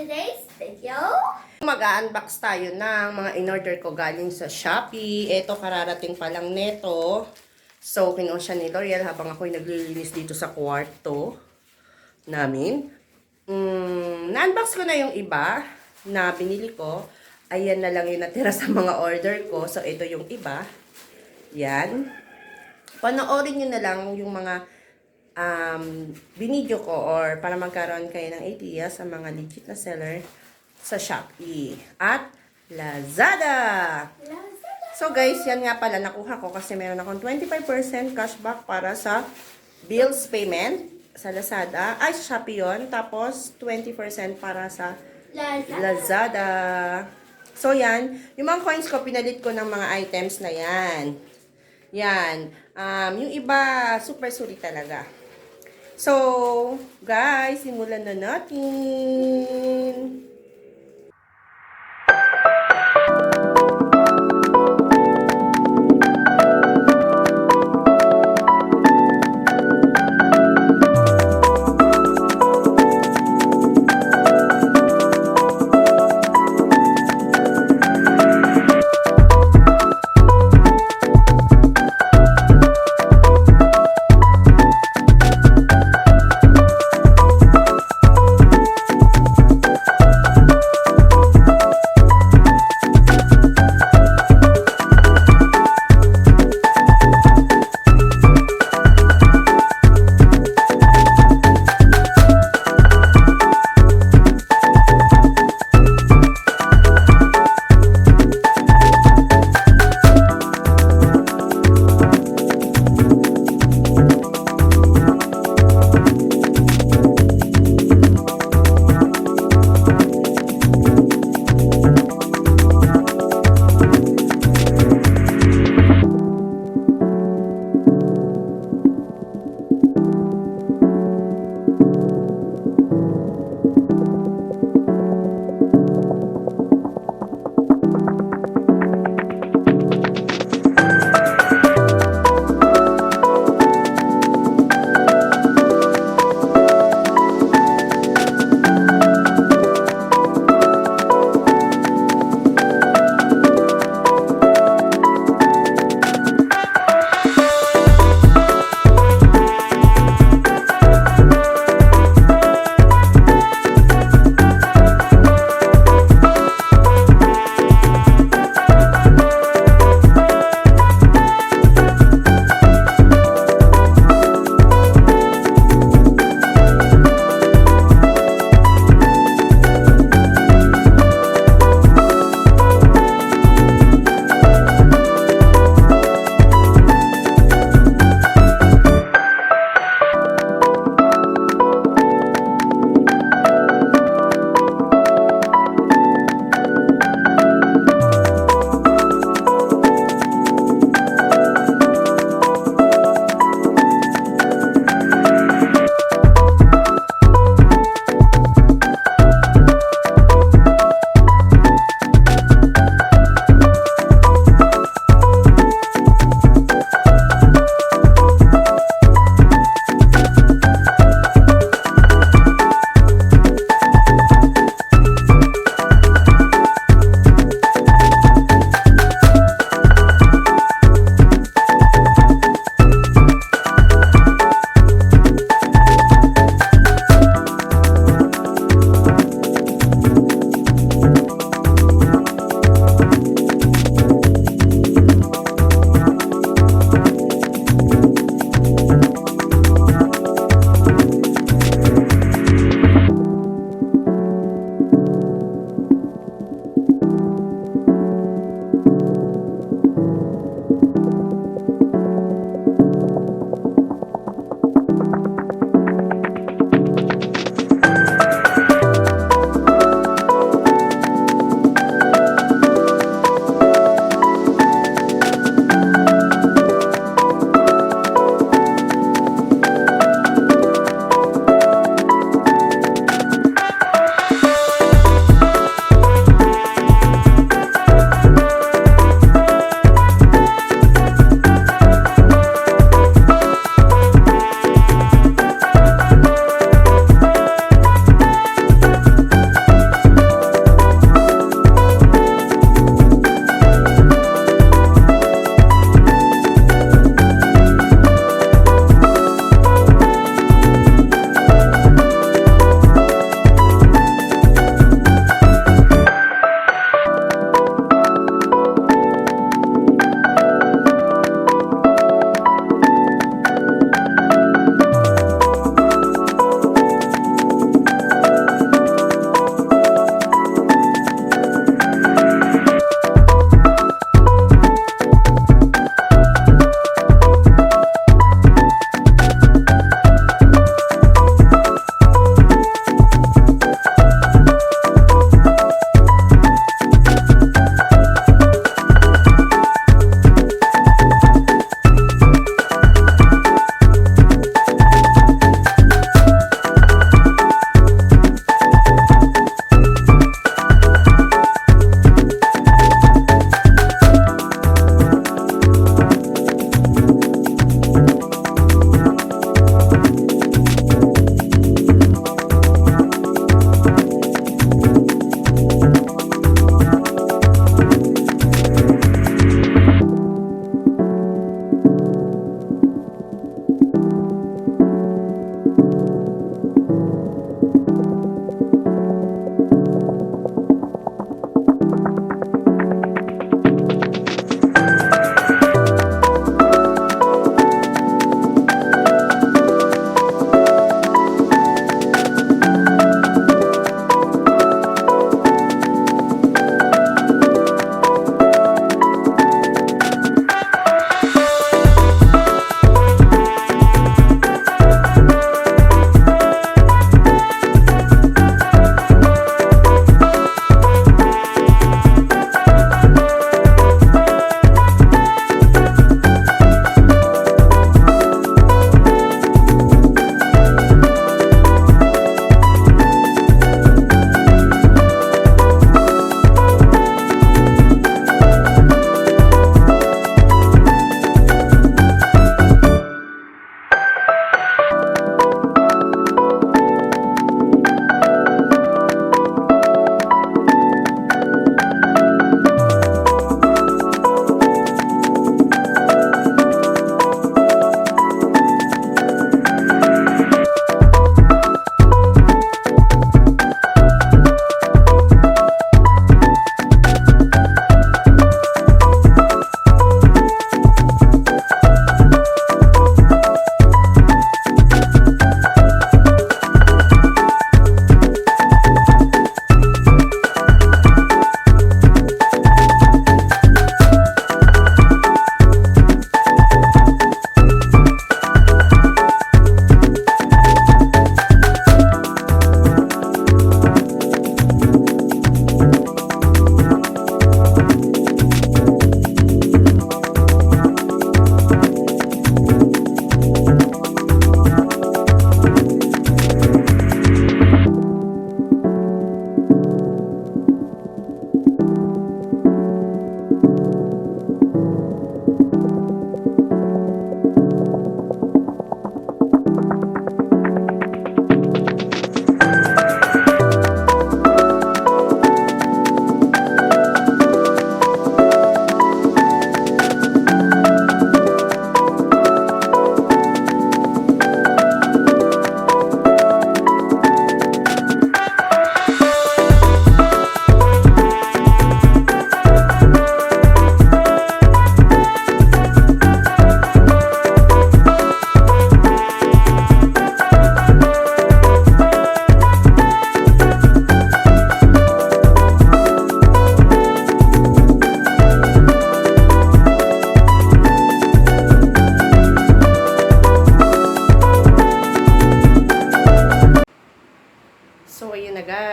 today's video. Mag-unbox tayo ng mga in-order ko galing sa Shopee. Ito, kararating pa lang neto. So, kinuha siya ni L'Oreal habang ako'y naglilinis dito sa kwarto namin. Na-unbox ko na yung iba na binili ko. Ayan na lang yung natira sa mga order ko. So, ito yung iba. Yan. Panoorin nyo na lang yung mga binidyo ko or para magkaroon kayo ng idea sa mga legit na seller sa Shopee at Lazada. So guys, yan nga pala nakuha ko kasi meron akong 25% cashback para sa bills payment sa Lazada. Ay, sa Shopee yun. Tapos 20% para sa Lazada. So yan, yung mga coins ko, pinalit ko ng mga items na yan. Yan. Yung iba, super sulit talaga. So, guys, simulan na natin.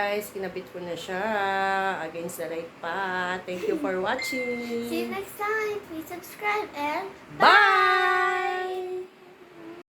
guys, kinabit ko na siya against the light pa. Thank you for watching. See you next time. Please subscribe and Bye!